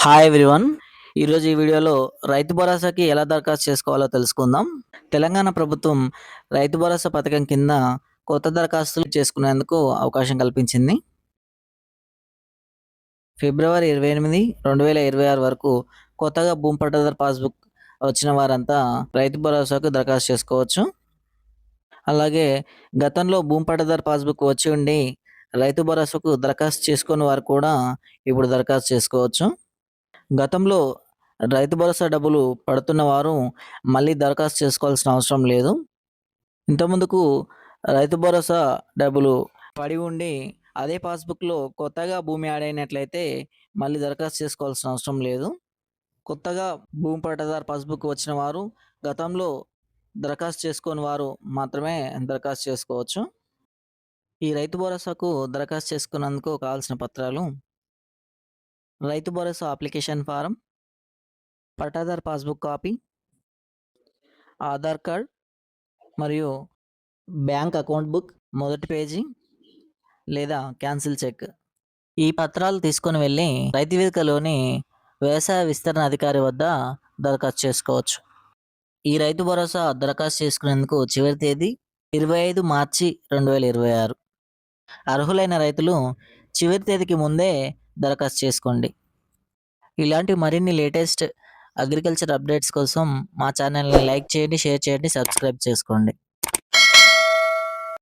Hi everyone. ఈరోజు ఈ వీడియోలో రైతు భరోసాకి ఎలా దరఖాస్తు చేసుకోవాలో తెలుసుకుందాం. తెలంగాణ ప్రభుత్వం రైతు భరోసా పథకం కింద కొత్త దరఖాస్తులు చేసుకునేందుకు అవకాశం కల్పించింది. ఫిబ్రవరి 28, 2026 వరకు కొత్తగా భూమి పట్టాదారు పాస్‌బుక్ వచ్చిన వారంతా రైతు భరోసాకు దరఖాస్తు చేసుకోవచ్చు. అలాగే గతంలో భూమి పట్టాదారు పాస్‌బుక్ వచ్చి ఉండి రైతు భరోసాకు దరఖాస్తు చేసుకోని వారు కూడా ఇప్పుడు దరఖాస్తు చేసుకోవచ్చు. గతంలో రైతు భరోసా డబ్బులు పడుతున్న వారు మళ్ళీ దరఖాస్తు చేసుకోవాల్సిన అవసరం లేదు. ఇంతకుముందుకు రైతు భరోసా డబ్బులు పడి ఉండి అదే పాస్‌బుక్‌లో కొత్తగా భూమి యాడ్ అయినట్లయితే మళ్ళీ దరఖాస్తు చేసుకోవాల్సిన అవసరం లేదు. కొత్తగా భూమి పట్టాదారు పాస్‌బుక్ వచ్చిన వారు, గతంలో దరఖాస్తు చేసుకోని వారు మాత్రమే దరఖాస్తు చేసుకోవచ్చు. ఈ రైతు భరోసాకు దరఖాస్తు చేసుకున్నందుకు కావాల్సిన పత్రాలు: రైతు భరోసా అప్లికేషన్ ఫారం, పట్టాదారు పాస్‌బుక్ కాపీ, ఆధార్ కార్డ్ మరియు బ్యాంక్ అకౌంట్ బుక్ మొదటి పేజీ లేదా క్యాన్సిల్ చెక్. ఈ పత్రాలు తీసుకొని వెళ్ళి రైతు వేదికలోని వ్యవసాయ విస్తరణ అధికారి వద్ద దరఖాస్తు చేసుకోవచ్చు. ఈ రైతు భరోసా దరఖాస్తు చేసుకునేందుకు చివరి తేదీ 25 మార్చి 2026. అర్హులైన రైతులు చివరి తేదీకి ముందే దరఖాస్తు చేసుకోండి. ఇలాంటి మరిన్ని లేటెస్ట్ అగ్రికల్చర్ అప్డేట్స్ కోసం మా ఛానల్ని లైక్ చేయండి, షేర్ చేయండి, సబ్స్క్రైబ్ చేసుకోండి.